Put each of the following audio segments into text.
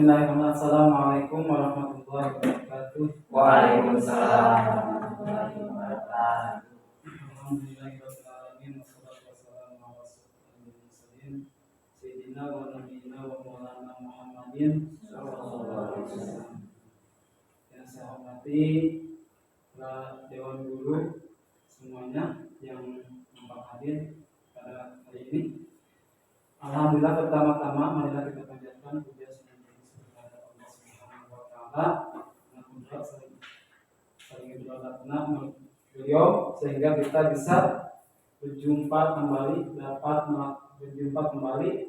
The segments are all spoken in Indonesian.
Bismillahirrahmanirrahim. Assalamualaikum warahmatullahi wabarakatuh. Waalaikumsalam warahmatullahi wabarakatuh. Alhamdulillahirrahmanirrahim. Wassalatu wassalamu ala asyrofil mursalin Sayyidina wa nabiyina wa maulana Muhammadin sallallahu alaihi wasallam. Yang saya hormati para dewan guru semuanya yang hadir pada hari ini. Alhamdulillah, pertama-tama marilah kita panjatkan puja senantiasa kepada Allah Subhanahu wa taala. Alhamdulillah saling berdoa beliau sehingga kita bisa berjumpa kembali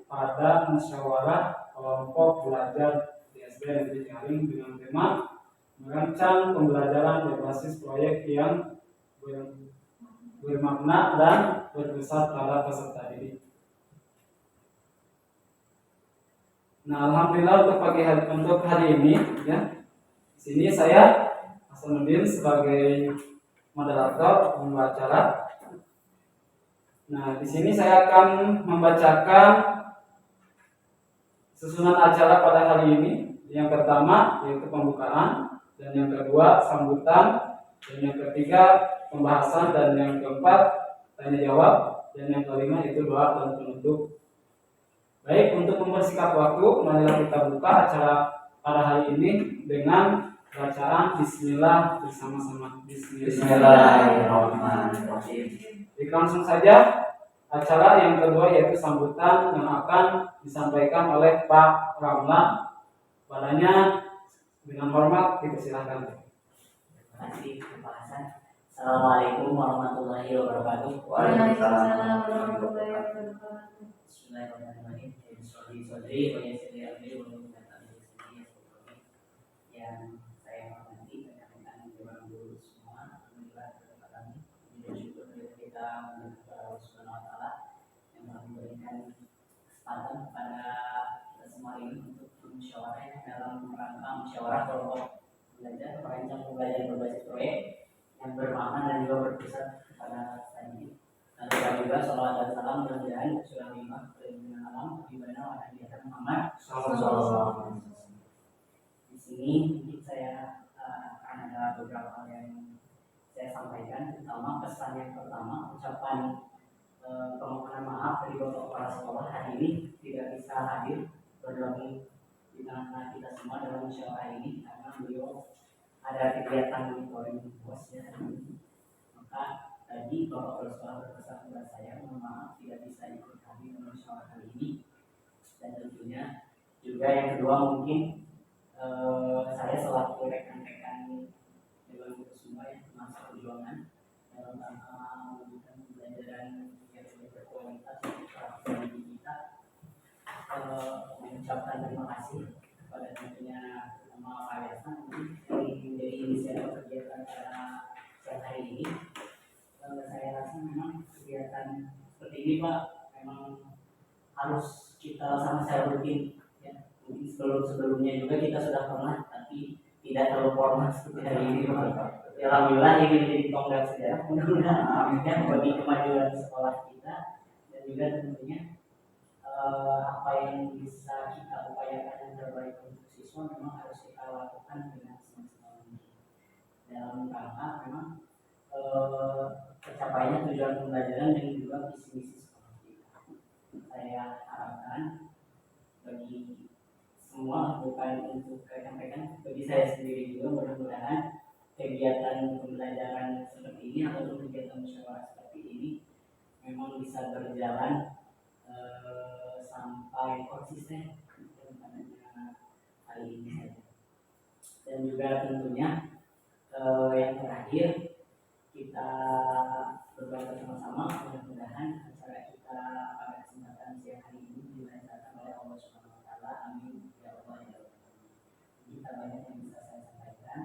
pada musyawarah kelompok belajar di SD Negeri Ciaring dengan tema merancang pembelajaran berbasis proyek yang bermakna dan berpusat pada peserta didik. Nah, alhamdulillah untuk hari ini ya. Di sini saya Hasanuddin sebagai moderator pembicara. Nah, di sini saya akan membacakan susunan acara pada hari ini. Yang pertama yaitu pembukaan, dan yang kedua sambutan, dan yang ketiga pembahasan, dan yang keempat tanya jawab, dan yang kelima itu doa dan penutup. Baik, untuk mempersingkat waktu, marilah kita buka acara pada hari ini dengan bacaan Bismillah bersama-sama. Bismillahirrahmanirrahim. Langsung saja acara yang kedua yaitu sambutan yang akan disampaikan oleh Pak Ramlan. Padanya dengan hormat dipersilakan. Terima kasih pembahasan. Assalamualaikum warahmatullahi wabarakatuh. Waalaikumsalam warahmatullahi wabarakatuh. Bismillahirrahmanirrahim. Yang saya hormati rekan-rekan dewan guru semua, alhamdulillah berkat kami bersyukur kita mendapat Allah Subhanahu wa taala yang telah memberikan kesempatan kepada kita semua ini untuk bermusyawarah dalam rangka musyawarah kelompok belajar merancang pembelajaran berbasis proyek yang bermakna dan juga berpusat kepada tadi. Dan juga salawat dan salam mudah-mudahan surah 5 perlindungan alam di mana Nabi Muhammad sallallahu. Di sini saya akan ada beberapa hal yang saya sampaikan, terutama pesan yang pertama, ucapan permohonan maaf dari bapak kepala sekolah hari ini tidak bisa hadir bergabung di tengah kita semua dalam musyawarah ini karena beliau ada kegiatan monitoring bosnya. Maka tadi bapak kepala sekolah berpesan kepada saya, mohon maaf tidak bisa ikut hadir dalam musyawarah hari ini. Dan tentunya juga yang kedua mungkin saya selaku rekan-rekan dewan guru semua yang termasuk perjuangan dalam rangka mewujudkan pembelajaran yang lebih berkualitas untuk para pendidik kita, mengucapkan terima kasih kepada tentunya nama Pak Yasan yang menjadi inisiator kegiatan pada siang hari ini. Saya rasa memang kegiatan seperti ini Pak memang harus kita sama-sama rutin. Mungkin sebelumnya juga kita sudah pernah, tapi tidak terlalu formal seperti hari ini. Alhamdulillah ini menjadi tonggak sejarah, mudah-mudahan bagi kemajuan sekolah kita dan juga tentunya apa yang bisa kita upayakan yang terbaik untuk siswa memang harus kita lakukan dengan semaksimal mungkin dalam rangka memang tercapainya tujuan pembelajaran dan juga visi misi sekolah kita. Saya harapkan bagi semua, bukan untuk rekan-rekan, bagi saya sendiri juga mudah-mudahan kegiatan pembelajaran seperti ini atau kegiatan musyawarah seperti ini memang bisa berjalan sampai konsisten pada hari ini saja. Dan juga tentunya yang terakhir kita berdoa bersama-sama mudah-mudahan acara kita pada kesempatan siang hari ini dilancarkan oleh Allah Subhanahu wa taala. Amin. Kita banyak yang bisa saya sampaikan.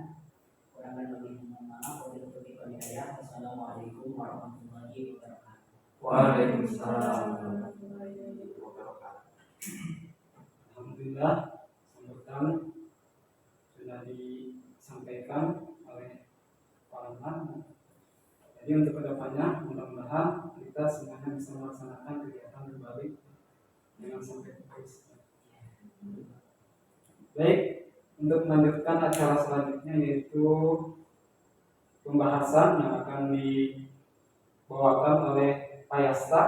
Kurang lebih mohon maaf. Wassalamualaikum warahmatullahi wabarakatuh. Waalaikumsalam warahmatullahi wabarakatuh. Alhamdulillah, sambutan sudah disampaikan oleh Pak Ramlan. Jadi untuk kedepannya mudah-mudahan kita semuanya bisa melaksanakan kegiatan berbalik dengan sampai terus. Baik, untuk melanjutkan acara selanjutnya yaitu pembahasan yang akan dibawakan oleh Pak Yasta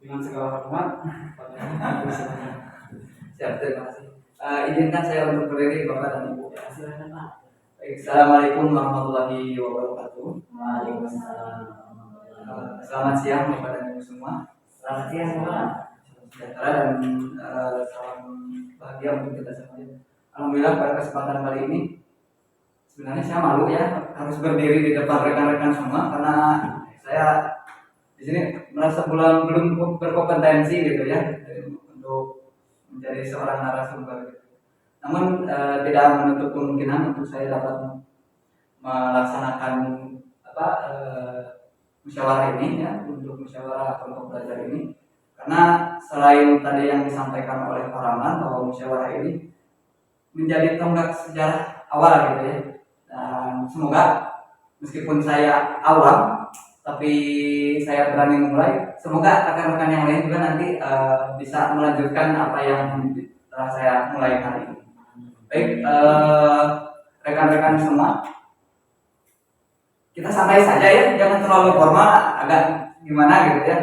dengan segala hormat pada Siap, terima kasih. Izinkan saya untuk berdiri Bapak dan Ibu. Silakan Pak. Baik, Assalamualaikum warahmatullahi wabarakatuh. Waalaikumsalam. Selamat siang Bapak dan Ibu semua. Selamat siang Pak. Salam sejahtera dan salam bahagia untuk kita semuanya. Alhamdulillah pada kesempatan kali ini sebenarnya saya malu ya harus berdiri di depan rekan-rekan semua karena saya di sini merasa belum berkompetensi gitu ya untuk menjadi seorang narasumber. Namun tidak menutup kemungkinan untuk saya dapat melaksanakan musyawarah ini ya, untuk musyawarah kelompok belajar ini, karena selain tadi yang disampaikan oleh Pak Rahman bahwa musyawarah ini menjadi tonggak sejarah awal gitu ya, dan semoga meskipun saya awam tapi saya berani memulai, semoga rekan-rekan yang lain juga nanti bisa melanjutkan apa yang telah saya mulai kali ini. Baik, rekan-rekan semua, kita santai saja ya, jangan terlalu formal, agak gimana gitu ya.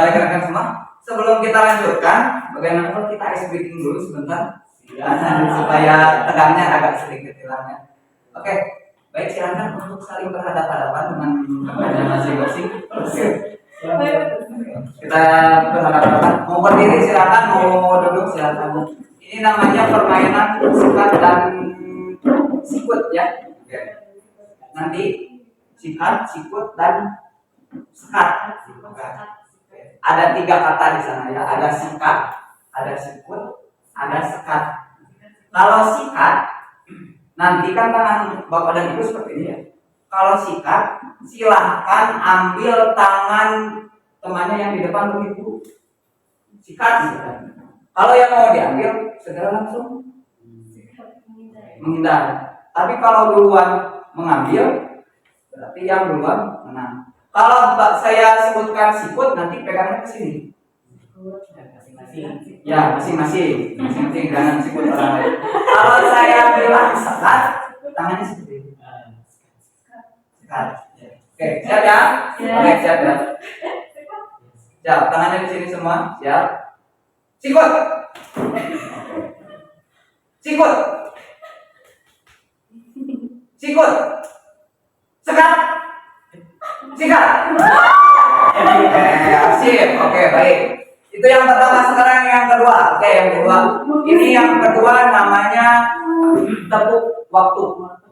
Rekan-rekan semua, sebelum kita lanjutkan, bagaimana kalau kita ice breaking dulu sebentar, ya, supaya tegangnya agak sedikit hilangnya. Oke, baik, silakan untuk saling berhadapan-hadapan dengan rekannya masing-masing. Kita berhadapan-hadapan, mau berdiri silakan, mau duduk silakan. Ini namanya permainan sikat dan sikut ya. Oke. Nanti sikat, sikut dan sekat. Ada 3 kata di sana ya. Ada sikat, ada sikut, ada sekat. Kalau sikat, nanti kan tangan Bapak dan Ibu seperti ini ya. Kalau sikat, silahkan ambil tangan temannya yang di depan begitu. Sikat. Kalau yang mau diambil, segera langsung menghindar. Tapi kalau duluan mengambil, berarti yang duluan menang. Kalau saya sebutkan sikut, nanti pegangnya ke sini. Masing-masing. Ya, masing-masing, jangan sikut orang lain. Kalau saya bilang sekat, tangannya seperti ini. Sekat. Oke, siap ya? Oke, siap ya. Siap, tangannya di sini semua. Siap. Sikut. Sikut. Sikut. Sekat. Sikat. Sip. Oke, baik. Itu yang pertama. Sekarang yang kedua. Oke, yang kedua. Ini yang kedua namanya tepuk waktu.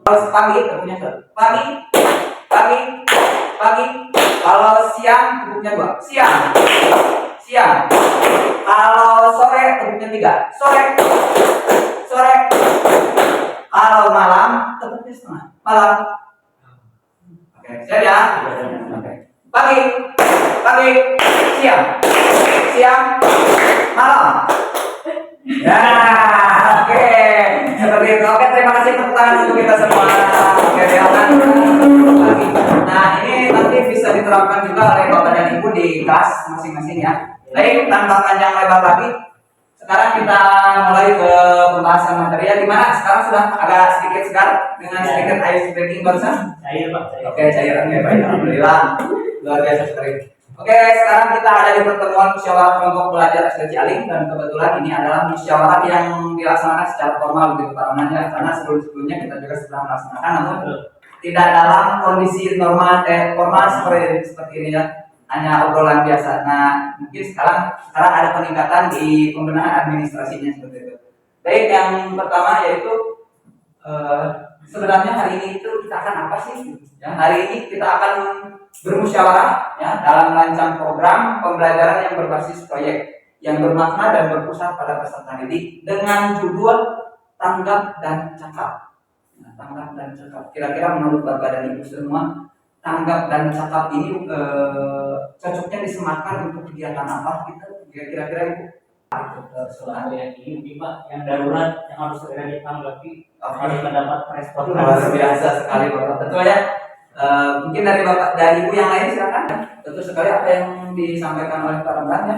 Kalau pagi tepuknya pagi, pagi, pagi. Kalau siang tepuknya 2. Siang. Kalau sore tepuknya 3. Sore. Kalau malam tepuknya setengah. Malam. Oke, siap ya? Oke. Pagi, siang, malam. Ya, oke. Seperti itu. Oke, terima kasih tepuk tangan untuk kita semua. Oke, silakan. Nah, ini nanti bisa diterapkan juga oleh Bapak dan Ibu di kelas masing-masing ya. Baik, tanpa panjang lebar lagi, sekarang kita mulai ke pembahasan materi ya. Dimana sekarang sudah agak sedikit segar dengan sedikit ice breaking barusan. Cair Pak. Oke, cairan ya, baik. Alhamdulillah, luar biasa sekali. Oke, sekarang kita ada di pertemuan musyawarah kelompok belajar SDC Aling, dan kebetulan ini adalah musyawarah yang dilaksanakan secara formal begitu Pak Rahman ya, karena sebelumnya kita juga sudah melaksanakan, namun tidak dalam kondisi normal formal seperti ini ya, hanya obrolan biasa. Nah, mungkin sekarang ada peningkatan di pembenahan administrasinya seperti itu. Baik, yang pertama yaitu sebenarnya hari ini itu kita akan apa sih? Ya, hari ini kita akan bermusyawarah ya dalam merancang program pembelajaran yang berbasis proyek yang bermakna dan berpusat pada peserta didik dengan judul tanggap dan cakap. Nah, tanggap dan cakap. Kira-kira menurut Bapak dan Ibu semua, tanggap dan cakap ini cocoknya disematkan untuk kegiatan apa gitu? Kira-kira Ibu? Soal yang ini Pak, yang darurat yang harus segera ditanggapi, harus Oke. mendapat respon. Luar biasa sekali Bapak. Betul ya. Mungkin dari Bapak dan Ibu yang lain silakan. Betul sekali apa yang disampaikan oleh Pak Remban ya.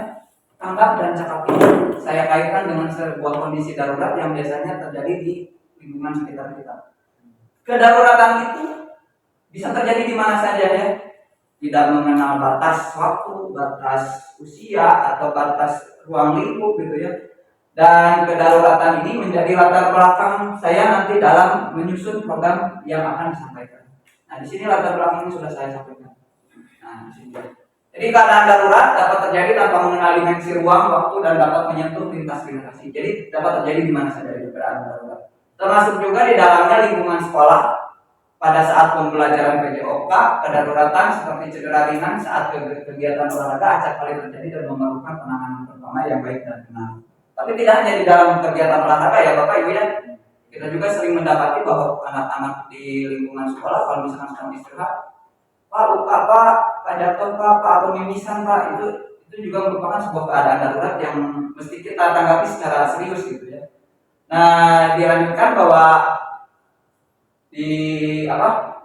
Tanggap dan cakap ini saya kaitkan dengan sebuah kondisi darurat yang biasanya terjadi di lingkungan sekitar kita. Kedaruratan itu bisa terjadi di mana saja ya, tidak mengenal batas waktu, batas usia atau batas ruang lingkup gitu ya. Dan kedaruratan ini menjadi latar belakang saya nanti dalam menyusun program yang akan disampaikan. Nah, di sini latar belakang ini sudah saya sampaikan. Nah, di sini. Jadi keadaan darurat dapat terjadi tanpa mengenal dimensi ruang, waktu, dan dapat menyentuh lintas generasi. Jadi dapat terjadi di mana saja di keadaan darurat. Termasuk juga di dalamnya lingkungan sekolah pada saat pembelajaran PJOK, kedaruratan seperti cedera ringan saat kegiatan olahraga acap kali terjadi dan memerlukan penanganan pertama yang baik dan benar. Tapi tidak hanya di dalam kegiatan olahraga ya Bapak Ibu ya. Kita juga sering mendapati bahwa anak-anak di lingkungan sekolah kalau misalkan sedang istirahat, Pak luka Pak, Pak jatuh Pak, atau mimisan Pak, itu juga merupakan sebuah keadaan darurat yang mesti kita tanggapi secara serius gitu ya. Nah, dilanjutkan bahwa di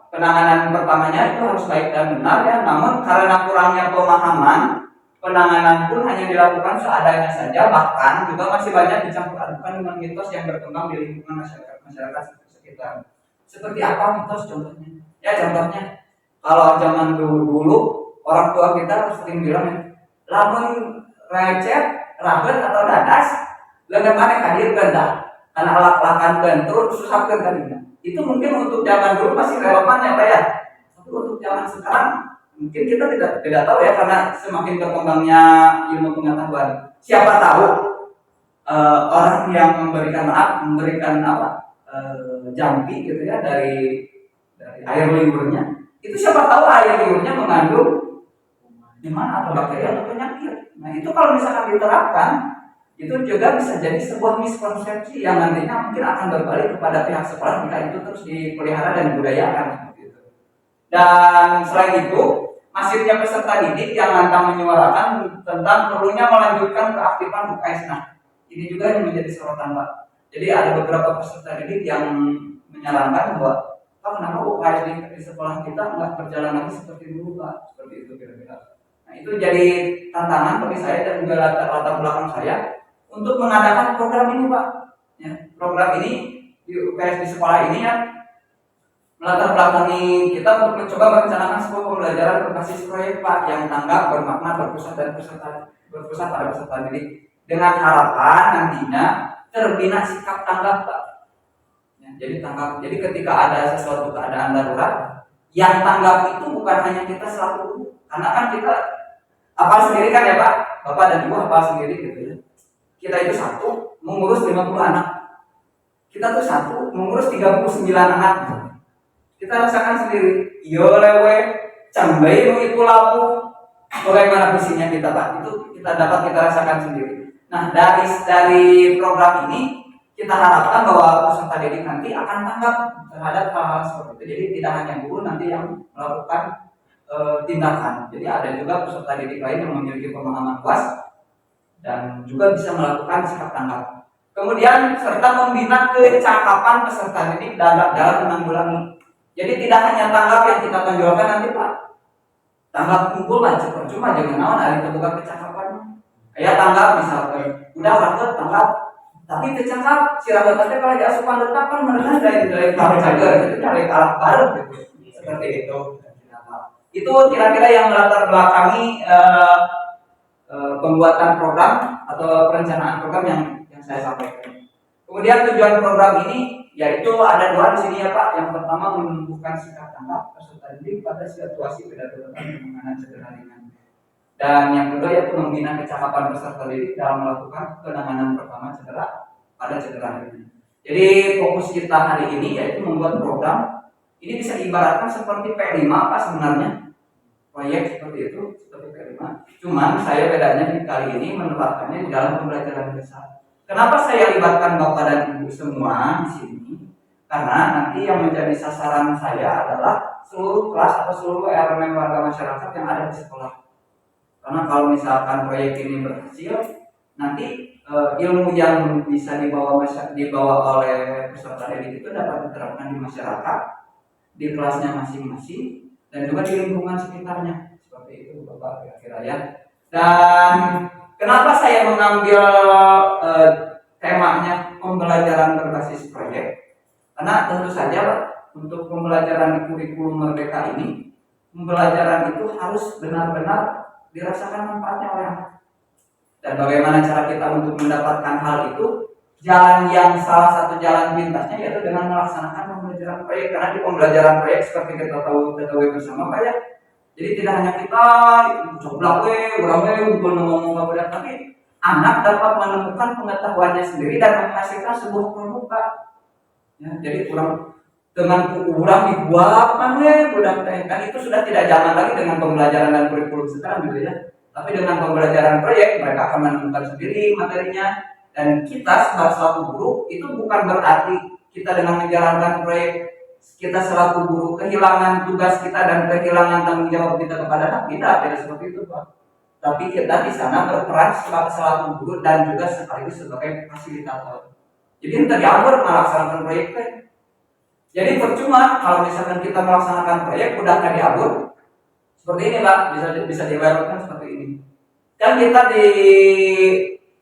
penanganan pertamanya itu harus baik dan benar ya. Namun karena kurangnya pemahaman, penanganan pun hanya dilakukan seadanya saja, bahkan juga masih banyak dicampur adukan dengan mitos yang berkembang di lingkungan masyarakat sekitar. Seperti apa mitos contohnya? Ya contohnya, kalau zaman dulu orang tua kita sering bilang ya, lamun recet, rabet atau dadas, lengan mana hadir kendak, karena alak-alakan bentur susah tadinya. Itu mungkin untuk zaman dulu masih relevan ya Pak ya. Tapi untuk zaman sekarang mungkin kita tidak tahu ya, karena semakin berkembangnya ilmu pengetahuan. Siapa tahu orang yang memberikan jampi gitu ya dari air liurnya, itu siapa tahu air liurnya mengandung gimana atau bakteri atau penyakit. Nah itu kalau misalkan diterapkan, itu juga bisa jadi sebuah miskonsepsi yang nantinya mungkin akan berbalik kepada pihak sekolah jika itu terus dipelihara dan dibudayakan seperti itu. Dan selain itu, masifnya peserta didik yang lantang menyuarakan tentang perlunya melanjutkan keaktifan UKS. Nah, ini juga yang menjadi sorotan Pak. Jadi ada beberapa peserta didik yang menyarankan bahwa Pak, kenapa UKS di sekolah kita nggak berjalan lagi seperti dulu Pak? Seperti itu kira-kira. Nah itu jadi tantangan bagi saya dan juga latar belakang saya untuk mengadakan program ini Pak. Ya, program ini di UKS di sekolah ini ya melatar belakangi kita untuk mencoba merencanakan sebuah pembelajaran berbasis proyek Pak yang tanggap, bermakna, berpusat pada peserta didik dengan harapan nantinya terbina sikap tanggap Pak. Ya, jadi tanggap. Jadi ketika ada sesuatu keadaan darurat, yang tanggap itu bukan hanya kita selaku guru, karena kan kita apa sendiri kan ya Pak, Bapak dan Ibu apa sendiri gitu ya. Kita itu satu mengurus 50 anak. Kita tuh satu mengurus 39 anak. Kita rasakan sendiri. Yo lewe, cambai itu lapu. Bagaimana visinya kita Pak? Itu kita dapat kita rasakan sendiri. Nah, dari program ini kita harapkan bahwa peserta didik nanti akan tanggap terhadap hal-hal seperti itu. Jadi tidak hanya guru nanti yang melakukan tindakan. Jadi ada juga peserta didik lain yang memiliki pemahaman luas dan juga bisa melakukan sikap tanggap. Kemudian serta membina kecakapan peserta didik dalam menanggulangi. Jadi tidak hanya tanggap yang kita tonjolkan nanti Pak. Tanggap kumpul aja percuma jangan naon ada terbuka kecakapannya. Kayak tanggap misalkan udah raket tanggap, tapi kecakap si raket teh kalau diasupan letapan mereka dari kalau cager gitu dari alat baru gitu. Seperti itu. Itu kira-kira yang melatar belakangi pembuatan program atau perencanaan program yang saya sampaikan. Kemudian tujuan program ini yaitu ada dua di sini ya Pak. Yang pertama menumbuhkan sikap tanggap peserta didik pada situasi kedaruratan penanganan cedera ringan. Dan yang kedua yaitu membina kecakapan peserta didik dalam melakukan penanganan pertama cedera pada cedera ringan. Jadi fokus kita hari ini yaitu membuat program. Ini bisa diibaratkan seperti P5 Pak sebenarnya. Proyek seperti itu, seperti P5. Cuman saya bedanya di kali ini menempatkannya di dalam pembelajaran besar. Kenapa saya libatkan Bapak dan Ibu semua di sini? Karena nanti yang menjadi sasaran saya adalah seluruh kelas atau seluruh elemen warga masyarakat yang ada di sekolah. Karena kalau misalkan proyek ini berhasil, nanti ilmu yang bisa dibawa oleh peserta didik itu dapat diterapkan di masyarakat, di kelasnya masing-masing, dan juga di lingkungan sekitarnya. Seperti itu Bapak kira-kira ya. Dan Kenapa saya mengambil temanya pembelajaran berbasis proyek? Karena tentu saja Pak, untuk pembelajaran di kurikulum Merdeka ini, pembelajaran itu harus benar-benar dirasakan manfaatnya oleh anak. Dan bagaimana cara kita untuk mendapatkan hal itu? Jalan yang salah satu jalan pintasnya yaitu dengan melaksanakan pembelajaran proyek. Karena di pembelajaran proyek seperti kita ketahui bersama Pak ya. Jadi tidak hanya kita coblak ngumpul ngomong kepada, tapi anak dapat menemukan pengetahuannya sendiri dan menghasilkan sebuah produk Pak. Ya, jadi kurang dengan kurang dibuat budak kan itu sudah tidak zaman lagi dengan pembelajaran dan kurikulum sekarang gitu ya. Tapi dengan pembelajaran proyek mereka akan menemukan sendiri materinya. Dan kita selaku guru itu bukan berarti kita dengan menjalankan proyek kita selaku guru kehilangan tugas kita dan kehilangan tanggung jawab kita kepada anak. Tidak seperti itu Pak. Tapi kita di sana berperan selaku guru dan juga sekaligus sebagai fasilitator. Jadi kita diambil melaksanakan proyek. Jadi percuma kalau misalkan kita melaksanakan proyek udah nggak diabur seperti ini Pak, bisa dibayarkan seperti ini. Dan kita di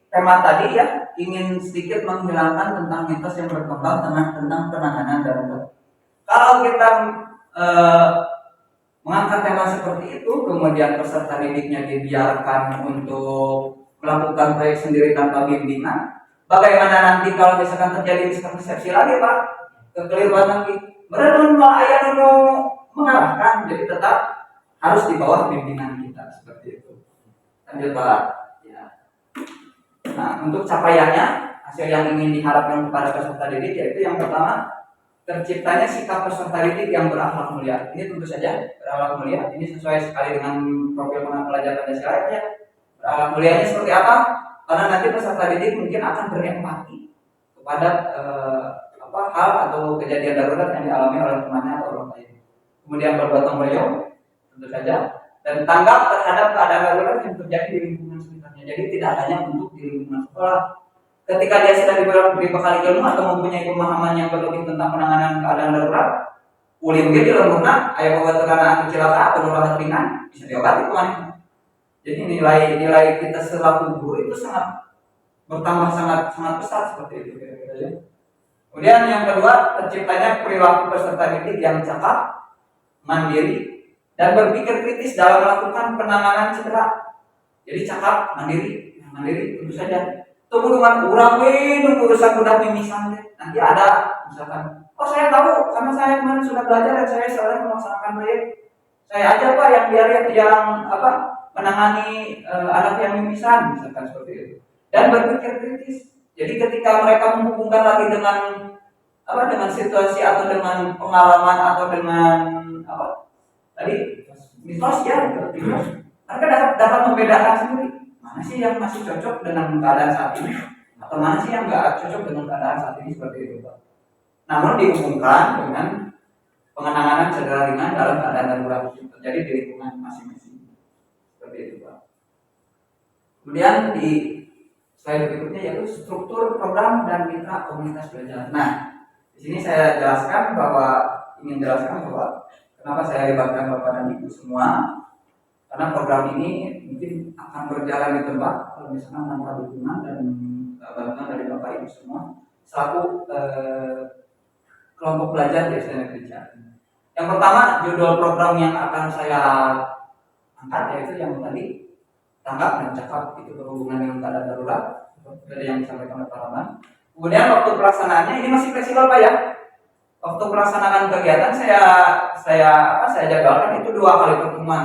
tema tadi ya ingin sedikit menghilangkan tentang mitos yang berkembang tentang penanganan darurat. Kalau kita mengangkat tema seperti itu, kemudian peserta didiknya dibiarkan untuk melakukan proyek sendiri tanpa bimbingan, bagaimana nanti kalau misalkan terjadi mispersepsi lagi Pak, kekeliruan lagi, mereka ayah dulu mengarahkan, jadi tetap harus di bawah bimbingan kita seperti itu. Lanjut Pak. Ya. Nah, untuk capaiannya, hasil yang ingin diharapkan kepada peserta didik yaitu yang pertama, terciptanya sikap peserta didik yang berakhlak mulia. Ini tentu saja berakhlak mulia. Ini sesuai sekali dengan profil pelajar Pancasila ya. Berakhlak mulianya seperti apa? Karena nanti peserta didik mungkin akan berempati kepada hal atau kejadian darurat yang dialami oleh temannya atau orang lain. Kemudian bergotong royong, tentu saja, dan tanggap terhadap keadaan darurat yang terjadi di lingkungan sekitarnya. Jadi tidak hanya untuk di lingkungan sekolah. Ketika dia sudah dibekali ilmu atau mempunyai pemahaman yang berlebih tentang penanganan keadaan darurat, ulim dia di lembuna, ayah obat tekanan kecelakaan atau nulah ringan bisa diobati teman. Jadi nilai kita selaku guru itu sangat bertambah sangat besar seperti itu kira-kira ya. Kemudian yang kedua, terciptanya perilaku peserta didik yang cakap, mandiri, dan berpikir kritis dalam melakukan penanganan cedera. Jadi cakap, mandiri tentu saja. Tunggu dengan urang nunggu urusan budak mimisan deh. Nanti ada misalkan, oh saya tahu karena saya kemarin sudah belajar dan saya selalu melaksanakan proyek. Saya aja Pak yang menangani anak yang mimisan misalkan seperti itu. Dan berpikir kritis. Jadi ketika mereka menghubungkan lagi dengan situasi atau dengan pengalaman atau dengan mitos ya, mereka dapat membedakan sendiri mana sih yang masih cocok dengan keadaan saat ini atau mana sih yang nggak cocok dengan keadaan saat ini seperti itu Pak. Namun dihubungkan dengan penanganan cedera ringan dalam keadaan darurat terjadi di lingkungan masing-masing seperti itu Pak. Kemudian di slide berikutnya yaitu struktur program dan mitra komunitas belajar. Nah, di sini saya ingin jelaskan bahwa kenapa saya libatkan Bapak dan Ibu semua, karena program ini mungkin akan berjalan di tempat kalau misalkan tanpa dukungan dan bantuan dari Bapak Ibu semua selaku kelompok belajar di SD Negeri Ciawi. Yang pertama, judul program yang akan saya angkat yaitu yang tadi tanggap dan cakap, itu berhubungan dengan keadaan darurat seperti yang disampaikan oleh Pak Rahman. Kemudian waktu pelaksanaannya ini masih fleksibel Pak ya. Waktu pelaksanaan kegiatan saya jadwalkan itu 2 kali pertemuan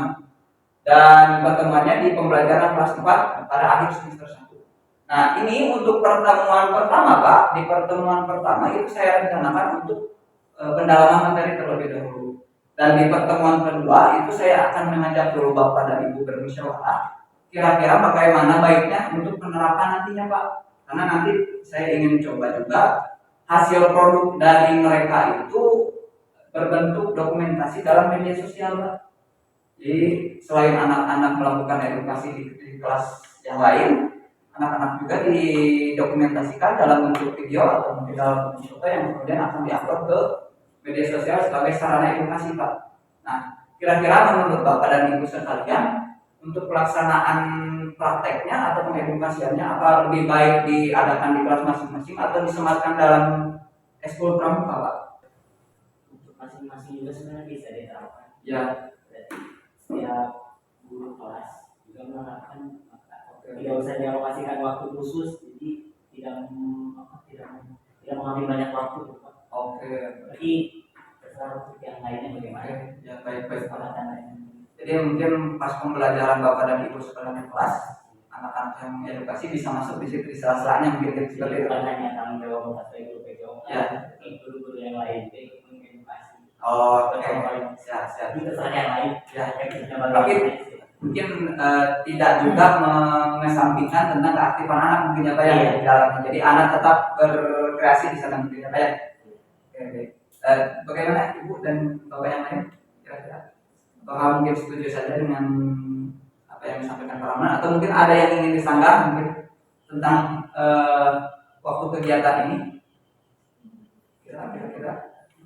dan pertemuannya di pembelajaran kelas 4 pada akhir semester 1. Nah ini untuk pertemuan pertama Pak, di pertemuan pertama itu saya rencanakan untuk pendalaman materi terlebih dahulu. Dan di pertemuan kedua itu saya akan mengajak dulu Bapak dan Ibu bermusyawarah kira-kira bagaimana baiknya untuk penerapan nantinya Pak. Karena nanti saya ingin coba juga hasil produk dari mereka itu berbentuk dokumentasi dalam media sosial Pak. Jadi selain anak-anak melakukan edukasi di kelas yang lain, anak-anak juga didokumentasikan dalam bentuk video atau dalam bentuk foto yang kemudian akan diupload ke media sosial sebagai sarana edukasi Pak. Nah, kira-kira menurut Bapak dan Ibu sekalian, untuk pelaksanaan prakteknya atau pengedukasiannya apa lebih baik diadakan di kelas masing-masing atau disematkan dalam ekskul pramuka, Pak? Untuk masing-masing juga sebenarnya bisa diterapkan. Ya. Berarti setiap guru kelas juga menerapkan, tidak usah dialokasikan waktu khusus, jadi tidak mengambil banyak waktu. Oke. Berarti terserah untuk yang lainnya bagaimana. Ya, baik. Kesepakatan lainnya. Jadi mungkin pas pembelajaran Bapak dan Ibu sekolah di kelas, anak-anak yang edukasi bisa masuk di situ di sela-selanya mungkin seperti Jadi itu. bukan hanya tanggung jawab Bapak sebagai guru PJO, Ya. guru-guru yang lain juga ikut mengedukasi. Oke. Siap. Jadi terserah yang lain. Ya. Tapi Tapi mungkin tidak juga mengesampingkan tentang keaktifan anak mungkin ya Pak ya di dalamnya. Jadi anak tetap berkreasi di sana mungkin ya Pak ya. Oke. Bagaimana Ibu dan Bapak yang lain kira-kira? Apakah mungkin setuju saja dengan apa yang disampaikan Pak Rahman atau mungkin ada yang ingin disanggah mungkin tentang waktu kegiatan ini? Kira-kira.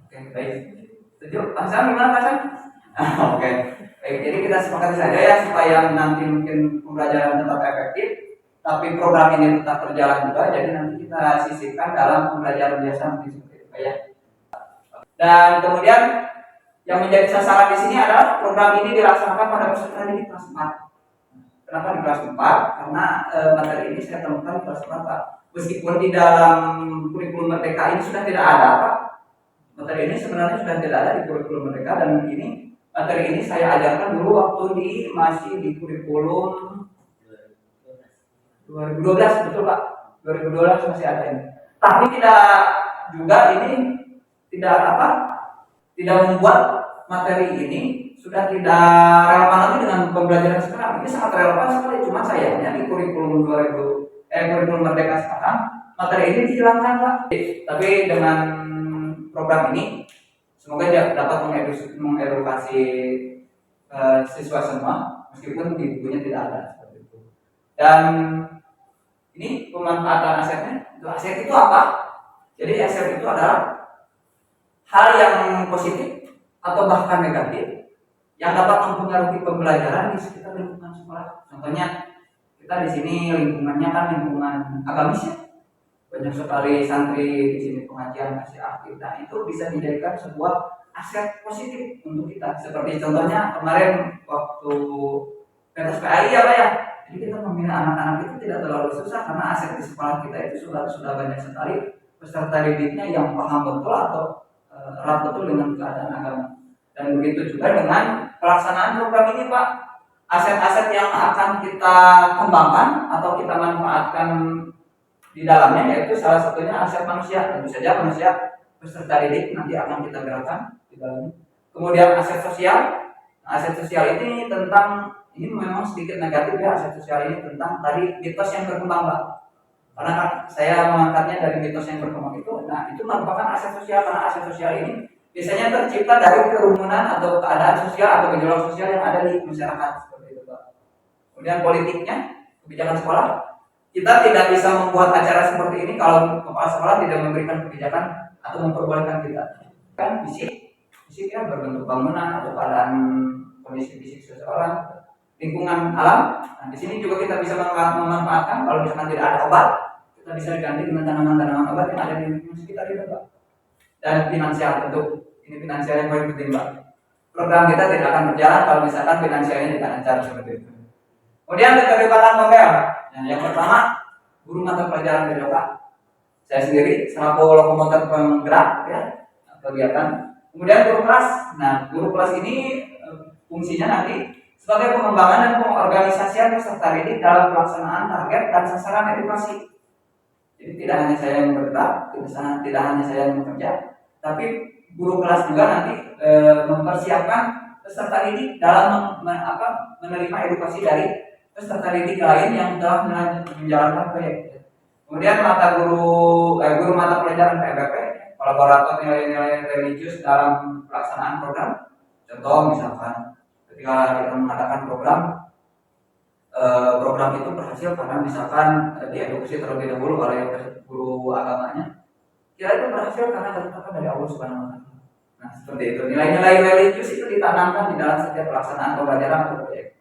Oke, baik. Setuju? Pak Sam gimana Pak Sam? Oke. Baik, jadi kita sepakati saja ya supaya nanti mungkin pembelajaran tetap efektif, tapi program ini tetap berjalan juga. Jadi nanti kita sisipkan dalam pembelajaran biasa mungkin seperti itu ya. Dan kemudian yang menjadi sasaran di sini adalah program ini dilaksanakan pada peserta didik kelas 4. Kenapa di kelas 4? Karena materi ini saya temukan di kelas 4 Pak. Meskipun di dalam kurikulum Merdeka ini sudah tidak ada Pak. Materi ini sebenarnya sudah tidak ada di kurikulum Merdeka dan ini materi ini saya ajarkan dulu waktu masih di kurikulum 2012 betul Pak. 2012 masih ada ini. Tapi tidak juga ini tidak membuat materi ini sudah tidak relevan lagi dengan pembelajaran sekarang. Ini sangat relevan sekali. Cuma sayangnya di kurikulum kurikulum Merdeka sekarang materi ini dihilangkan Pak. Tapi dengan program ini semoga dapat mengedukasi siswa semua meskipun di bukunya tidak ada seperti itu. Dan ini pemanfaatan asetnya. Aset itu apa? Jadi aset itu adalah hal yang positif atau bahkan negatif yang dapat mempengaruhi pembelajaran di sekitar lingkungan sekolah. Contohnya kita di sini lingkungannya kan lingkungan agamis ya. Banyak sekali santri di sini pengajian masih aktif. Nah itu bisa dijadikan sebuah aset positif untuk kita. Seperti contohnya kemarin waktu pentas PAI ya Pak ya. Jadi kita membina anak-anak itu tidak terlalu susah karena aset di sekolah kita itu sudah banyak sekali peserta didiknya yang paham betul atau erat betul dengan keadaan agama. Dan begitu juga dengan pelaksanaan program ini Pak. Aset-aset yang akan kita kembangkan atau kita manfaatkan di dalamnya yaitu salah satunya aset manusia. Tentu saja manusia peserta didik nanti akan kita gerakkan di dalamnya. Kemudian aset sosial. Aset sosial ini ini memang sedikit negatif ya, aset sosial ini tentang tadi mitos yang berkembang Pak. Karena kan saya mengangkatnya dari mitos yang berkembang itu. Nah itu merupakan aset sosial karena aset sosial ini biasanya tercipta dari kerumunan atau keadaan sosial atau gejolak sosial yang ada di masyarakat seperti itu Pak. Kemudian politiknya, kebijakan sekolah. Kita tidak bisa membuat acara seperti ini kalau kepala sekolah tidak memberikan kebijakan atau memperbolehkan kita. Kan fisiknya berbentuk bangunan atau keadaan kondisi fisik seseorang, lingkungan alam. Nah, di sini juga kita bisa memanfaatkan kalau misalkan tidak ada obat, kita bisa diganti dengan tanaman-tanaman obat yang ada di lingkungan sekitar kita, Pak. Dan finansial tentu, ini finansial yang paling penting, Pak. Program kita tidak akan berjalan kalau misalkan finansialnya tidak lancar seperti itu. Kemudian keterlibatan Komel. Nah, yang pertama, guru mata pelajaran BPK. Saya sendiri selaku lokomotor penggerak ya kegiatan. Kemudian guru kelas. Nah, guru kelas ini fungsinya nanti sebagai pengembangan dan pengorganisasian peserta didik dalam pelaksanaan target dan sasaran edukasi. Jadi tidak hanya saya yang bergerak, tidak hanya saya yang bekerja, tapi guru kelas juga nanti mempersiapkan peserta didik dalam menerima edukasi dari peserta didik lain yang telah menjalankan proyek. Kemudian guru mata pelajaran PBP, kolaborator nilai-nilai religius dalam pelaksanaan program. Contoh misalkan ketika kita mengadakan program itu berhasil karena misalkan diedukasi terlebih dahulu oleh guru agamanya, kira itu berhasil karena terdapat dari Allah Subhanahu Wa Taala. Nah seperti itu, nilai-nilai religius itu ditanamkan di dalam setiap pelaksanaan pembelajaran atau proyek.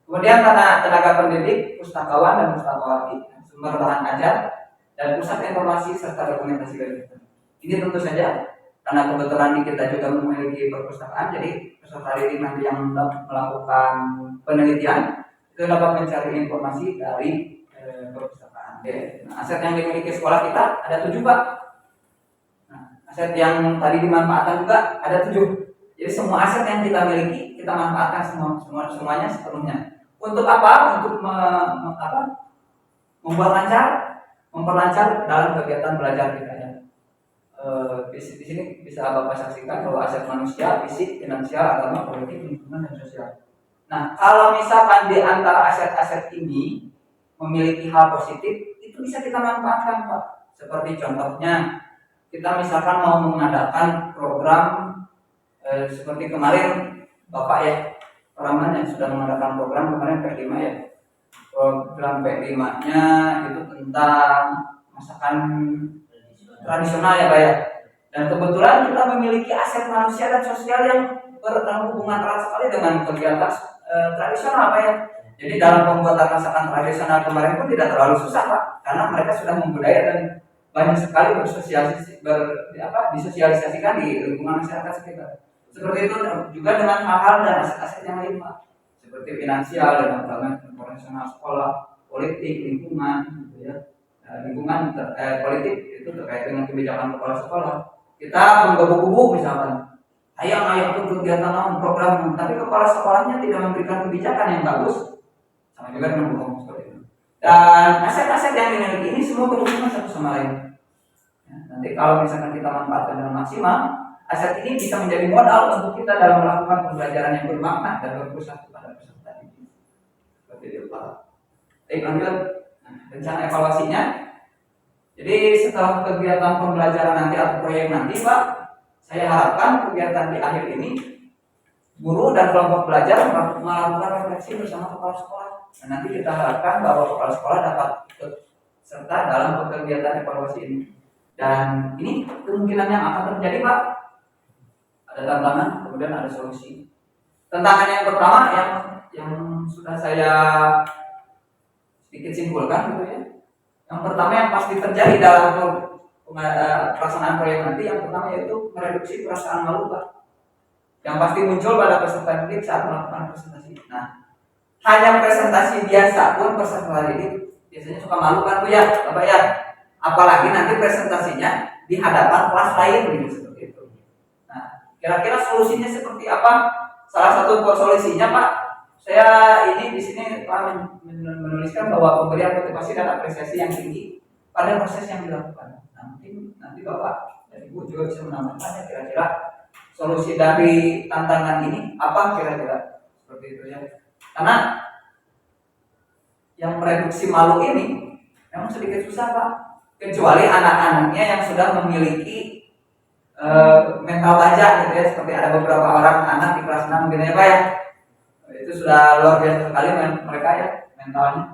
Kemudian karena tenaga pendidik, pustakawan dan pustakawati, sumber bahan ajar, dan pusat informasi serta dokumentasi kegiatan. Ini tentu saja karena kebetulan kita juga memiliki perpustakaan, jadi peserta didik nanti yang melakukan penelitian itu dapat mencari informasi dari perpustakaan. Oke. Nah, aset yang dimiliki sekolah kita ada 7 Pak. Nah, aset yang tadi dimanfaatkan juga ada 7. Jadi semua aset yang kita miliki kita manfaatkan semuanya sepenuhnya. Untuk apa? Untuk memperlancar dalam kegiatan belajar kita ya. Di sini bisa Bapak saksikan bahwa aset manusia, fisik, finansial, agama, politik, lingkungan, dan sosial. Nah, kalau misalkan di antara aset-aset ini memiliki hal positif, itu bisa kita manfaatkan Pak. Seperti contohnya, kita misalkan mau mengadakan program seperti kemarin Bapak ya, Praman yang sudah mengadakan program kemarin P5 ya. Program P5-nya itu tentang masakan tradisional ya Pak ya. Dan kebetulan kita memiliki aset manusia dan sosial yang berhubungan erat sekali dengan kegiatan tradisional Pak ya. Jadi dalam pembuatan masakan tradisional kemarin pun tidak terlalu susah Pak, karena mereka sudah membudaya dan banyak sekali disosialisasikan di lingkungan masyarakat sekitar. Seperti itu juga dengan hal-hal dan aset-aset yang lain Pak, seperti finansial dan operasional sekolah, politik, lingkungan, gitu ya. Lingkungan politik itu terkait dengan kebijakan kepala sekolah. Kita menggebu-gebu misalkan, ayo pun kegiatan program, tapi kepala sekolahnya tidak memberikan kebijakan yang bagus, sama juga dengan bohong seperti itu. Dan aset-aset yang dimiliki ini semua berhubungan satu sama lain. Ya, nanti kalau misalkan kita manfaatkan dengan maksimal, aset ini bisa menjadi modal untuk kita dalam melakukan pembelajaran yang bermakna dan berpusat kepada peserta didik. Seperti itu Pak. Baik, lanjut. Rencana evaluasinya. Jadi setelah kegiatan pembelajaran nanti atau proyek nanti Pak, saya harapkan kegiatan di akhir ini guru dan kelompok belajar melakukan refleksi bersama kepala sekolah. Dan nanti kita harapkan bahwa kepala sekolah dapat ikut serta dalam kegiatan evaluasi ini. Dan ini kemungkinan yang akan terjadi Pak. Ada tantangan, kemudian ada solusi. Tantangan yang pertama yang sudah saya sedikit simpulkan gitu ya. Yang pertama yang pasti terjadi dalam pelaksanaan proyek nanti, yang pertama yaitu mereduksi perasaan malu Pak, yang pasti muncul pada peserta didik saat melakukan presentasi. Nah, hanya presentasi biasa pun peserta didik biasanya suka malu kan Bu ya, Bapak ya. Apalagi nanti presentasinya di hadapan kelas lain gitu seperti itu. Nah, kira-kira solusinya seperti apa? Salah satu solusinya Pak, saya ini di sini menuliskan bahwa pemberian motivasi dan apresiasi yang tinggi pada proses yang dilakukan. Nanti Bapak dan Ibu juga bisa menambahkannya kira-kira solusi dari tantangan ini apa kira-kira seperti itu ya. Karena yang mereduksi malu ini memang sedikit susah Pak, kecuali anak-anaknya yang sudah memiliki mental baja gitu ya, seperti ada beberapa orang anak di kelas 6 gitu ya Pak ya. Itu sudah luar biasa sekali mereka ya mentalnya.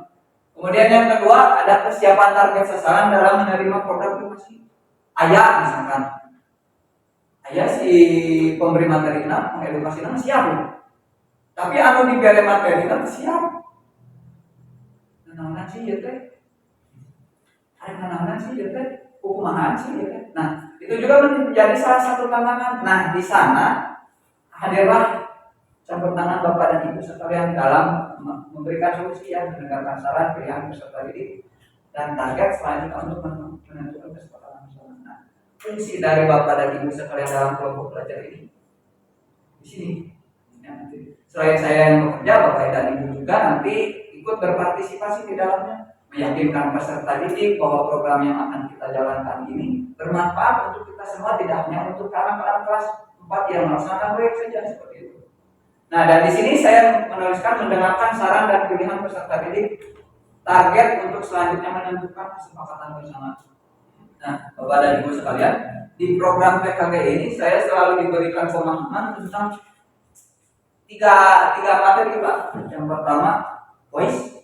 Kemudian yang kedua ada kesiapan target sasaran dalam menerima program edukasi. Ayah misalkan, ayah si pemberi materi mengedukasi siap, tapi anu diberi materi siap. Nanaonan sih ya teh, ada nanaonan sih ya teh, hukuman sih ya teh. Nah itu juga menjadi salah satu tantangan. Nah di sana hadirlah campur tangan Bapak dan Ibu sekalian dalam memberikan solusi yang mendengarkan saran pilihan peserta didik dan target selanjutnya untuk menentukan kesepakatan bersama. Nah, fungsi dari Bapak dan Ibu sekalian dalam kelompok belajar ini di sini. Ya, nanti selain saya yang bekerja, Bapak dan Ibu juga nanti ikut berpartisipasi di dalamnya, meyakinkan peserta didik bahwa program yang akan kita jalankan ini bermanfaat untuk kita semua, tidak hanya untuk anak-anak kelas 4 yang melaksanakan proyek saja seperti itu. Nah, dan di sini saya menuliskan mendengarkan saran dan pilihan peserta didik, target untuk selanjutnya menentukan kesepakatan bersama. Nah, Bapak dan Ibu sekalian, di program PKG ini saya selalu diberikan pemahaman tentang tiga materi Pak. Yang pertama voice,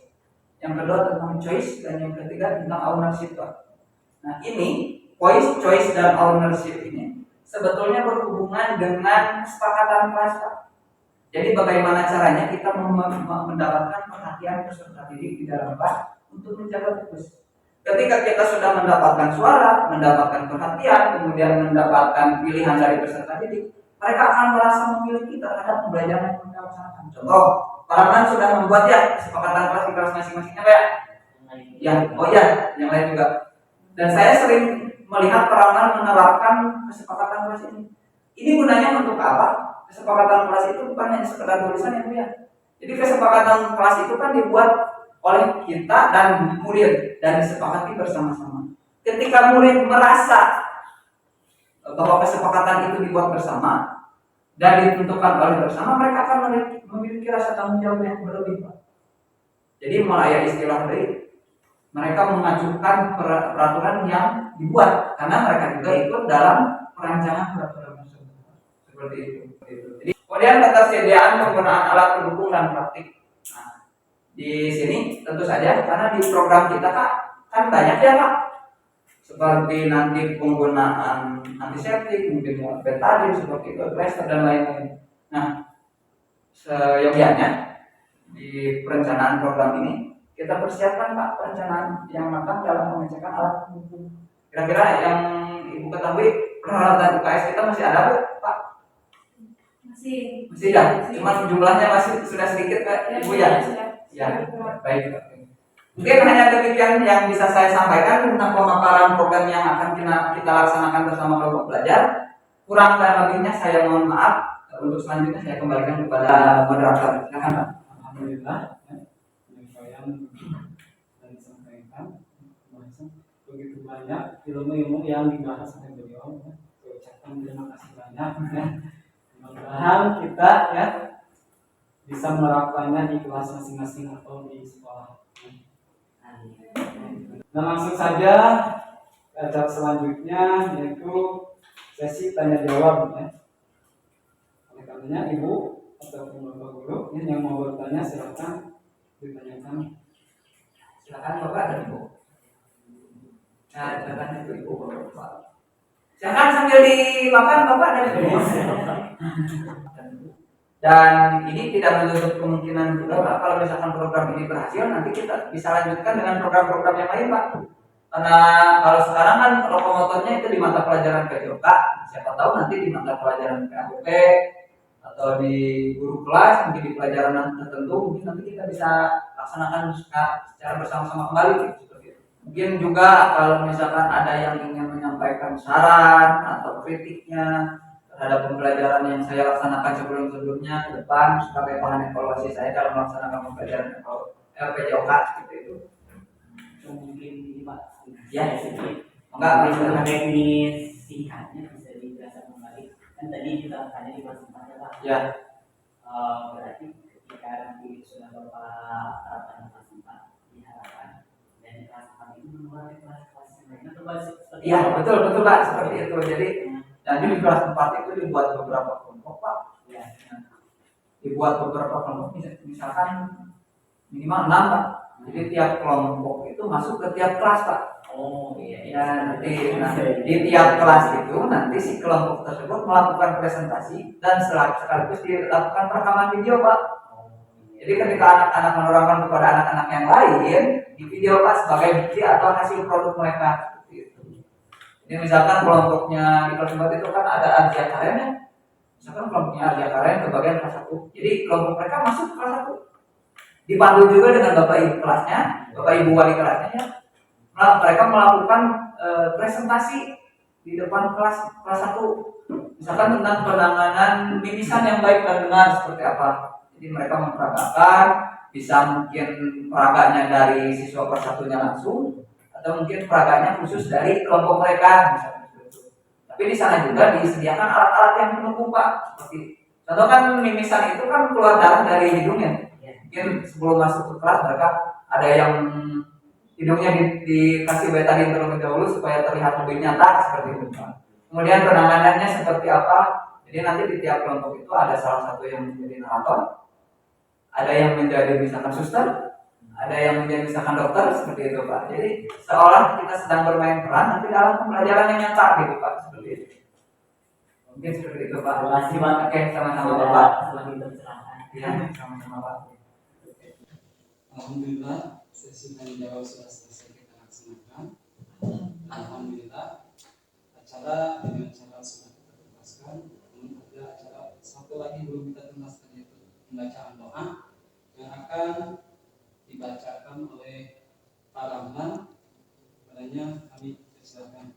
yang kedua tentang choice, dan yang ketiga tentang ownership Pak. Nah ini voice, choice, dan ownership ini sebetulnya berhubungan dengan kesepakatan kelas Pak. Jadi bagaimana caranya kita mendapatkan perhatian peserta didik di dalam kelas untuk menjaga fokus. Ketika kita sudah mendapatkan suara, mendapatkan perhatian, kemudian mendapatkan pilihan dari peserta didik, mereka akan merasa memiliki terhadap pembelajaran yang mereka laksanakan. Contoh, Paraman sudah membuat ya kesepakatan kelas di kelas masing-masingnya kayak ya, oh ya, yang lain juga. Dan saya sering melihat Paraman menerapkan kesepakatan kelas ini. Ini gunanya untuk apa? Kesepakatan kelas itu bukan hanya sekedar tulisan ya Bu ya. Jadi kesepakatan kelas itu kan dibuat oleh kita dan murid dan disepakati bersama-sama. Ketika murid merasa bahwa kesepakatan itu dibuat bersama dan ditentukan oleh bersama, mereka akan memiliki rasa tanggung jawab yang berlebih, Pak. Jadi mulai istilah dari mereka mengajukan peraturan yang dibuat karena mereka juga ikut dalam perancangan peraturan tersebut. Seperti itu. Jadi, kemudian ketersediaan penggunaan alat pendukung dan praktik. Nah, di sini tentu saja karena di program kita kan banyak ya Pak. Seperti nanti penggunaan antiseptik, mungkin betadine seperti itu, plester dan lain-lain. Nah, seyogianya di perencanaan program ini kita persiapkan Pak perencanaan yang matang dalam pengecekan alat pendukung. Kira-kira yang Ibu ketahui peralatan UKS kita masih ada Bu, Pak? Masih ya? Cuma jumlahnya masih sudah sedikit Pak, Ibu ya? Ya, baik. Mungkin hanya demikian yang bisa saya sampaikan tentang pemaparan program yang akan kita laksanakan bersama kelompok belajar. Kurang dan lebihnya saya mohon maaf. Untuk selanjutnya saya kembalikan kepada moderator. Silakan Pak. Alhamdulillah, penyampaian dan disampaikan begitu banyak ilmu-ilmu yang dibahas oleh beliau. Saya ucapkan terima kasih banyak. Mudah-mudahan kita ya bisa menerapkannya di kelas masing-masing atau di sekolah. Nah, langsung saja tahap selanjutnya yaitu sesi tanya jawab ya. Oleh karenanya Ibu atau Bapak Guru yang mau bertanya silakan ditanyakan. Silakan Bapak dan Ibu. Nah, silakan itu Ibu Bapak. Jangan sambil dimakan Bapak dan Ibu. Dan ini tidak menutup kemungkinan juga Pak, kalau misalkan program ini berhasil nanti kita bisa lanjutkan dengan program-program yang lain Pak. Karena kalau sekarang kan lokomotornya itu di mata pelajaran PJOK, siapa tahu nanti di mata pelajaran PAUP atau di guru kelas, mungkin di pelajaran tertentu mungkin nanti kita bisa laksanakan secara bersama-sama kembali seperti itu. Mungkin juga kalau misalkan ada yang ingin menyampaikan saran atau kritiknya terhadap pembelajaran yang saya laksanakan sebelum-sebelumnya ke depan sebagai bahan evaluasi saya dalam melaksanakan pembelajaran LPJOK seperti itu. Mungkin ini Pak, Ya, enggak bisa teknis singkatnya bisa dijelaskan kembali. Kan tadi kita tanya di kelas 4 ya Pak. Ya. Berarti ketika nanti sudah Bapak terapkan kelas 4 diharapkan dan di kelas 4 itu mengulangi kelas-kelas yang lain atau seperti Iya, betul Pak, seperti itu. Jadi dan di kelas 4 itu dibuat beberapa kelompok Pak. ya. Dibuat beberapa kelompok misalkan minimal 6 Pak. Jadi tiap kelompok itu masuk ke tiap kelas Pak. Oh iya. Ya, nanti di tiap kelas itu nanti si kelompok tersebut melakukan presentasi dan sekaligus dilakukan rekaman video Pak. Jadi ketika anak-anak menerangkan kepada anak-anak yang lain di video Pak sebagai bukti atau hasil produk mereka. Jadi misalkan kelompoknya di kelas 4 itu kan ada Arja Karen ya. Misalkan kelompoknya Arja Karen ke bagian kelas 1. Jadi kelompok mereka masuk ke kelas 1. Dipandu juga dengan Bapak Ibu kelasnya, Bapak Ibu wali kelasnya ya. Mereka melakukan presentasi di depan kelas 1. Misalkan tentang penanganan mimisan yang baik dan benar seperti apa. Jadi mereka memperagakan, bisa mungkin peraganya dari siswa kelas 1-nya langsung atau mungkin peraganya khusus dari kelompok mereka misalnya itu. Tapi di sana juga disediakan alat-alat yang pendukung Pak. Seperti contoh kan mimisan itu kan keluar darah dari hidungnya. Mungkin sebelum masuk ke kelas mereka ada yang hidungnya dikasih betadine terlebih dahulu supaya terlihat lebih nyata seperti itu Pak. Kemudian penanganannya seperti apa? Jadi nanti di tiap kelompok itu ada salah satu yang menjadi narator, ada yang menjadi misalkan suster, ada yang menjadi misalkan dokter seperti itu Pak. Jadi seolah kita sedang bermain peran nanti dalam pembelajaran yang nyata gitu Pak seperti itu. Mungkin seperti itu Pak. Terima kasih Pak. Oke, sama-sama Sudah Bapak. semakin tercerahkan. Ya, sama-sama Pak. Alhamdulillah, sesi tanya jawab sudah selesai kita laksanakan. Alhamdulillah, acara dengan cara sudah kita tuntaskan. Namun ada acara satu lagi belum kita tuntaskan, yaitu pembacaan doa yang akan dibacakan oleh Pak Rahman. Padanya kami persilakan.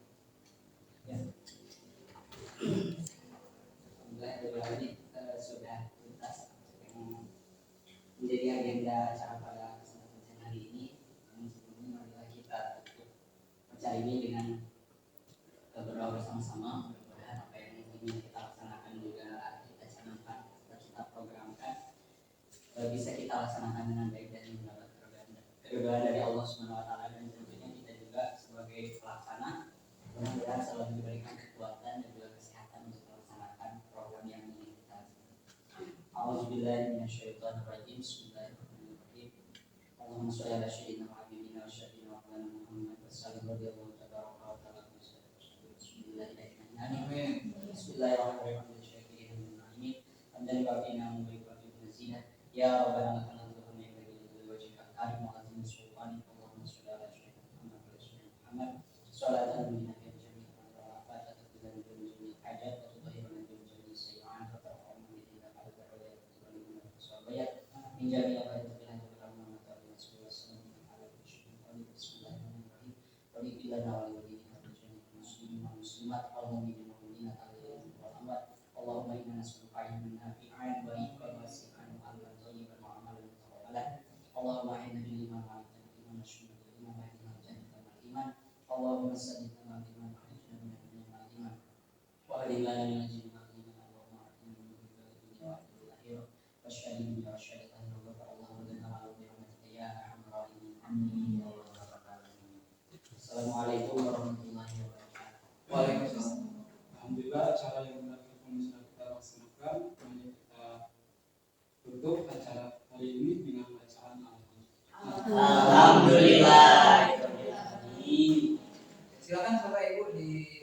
Alhamdulillah ini sudah tuntas yang menjadi agenda acara pada kesempatan hari ini. Namun sebelumnya marilah kita tutup acara ini dengan berdoa bersama-sama. Mudah-mudahan apa yang ingin kita laksanakan juga kita canangkan, kita programkan bisa kita laksanakan dengan baik dan mendapat keridhaan dari Allah Subhanahu Wa Taala, dan tentunya kita juga sebagai pelaksana mudah-mudahan selalu diberikan kekuatan dan juga kesehatan untuk melaksanakan program yang ingin kita laksanakan. A'udzubillahi minasyaitonirrajim. Bismillahirrahmanirrahim. Allahumma shalli ala sayyidina wa habibina wa syafiina wa maulana Muhammad wa sallim radhiyallahu tabaraka wa ta'ala. Bismillahirrahmanirrahim. Bismillahirrahmanirrahim. Hamdan rabbina wa bihamdihi mazida. Ya rabbana lakal hamdu kama yanbaghi li wajhika al-karim wa azimi sultanik. Allahumma shalli ala sayyidina Muhammad wa sayyidina Muhammad. Salatan min nabiyyika menjadi apa yang terkena kepada Muhammad Rasulullah SAW. Bismillahirrahmanirrahim. Walillahi muslimin wal muslimat wal mu'minin wal mu'minat wal amwat. Allahumma inna nas'aluka ilman nafi'an wa rizqan wasi'an wa amalan thayyiban wa amalan mutaqabbalan. Allahumma inna bil iman wa iman nasyudu bil iman wa iman jannata wal iman. Allahumma saddidna bil iman wa ijna min al iman. Wa hadina min al iman. Allahumma atina min dunya wa akhirah. Wasyhadu bi wasyhadu Assalamualaikum warahmatullahi wabarakatuh. Waalaikumsalam. Alhamdulillah, acara yang benar pun sudah kita laksanakan. Mari kita tutup acara hari ini dengan bacaan Alhamdulillah. Silakan Bapak Ibu di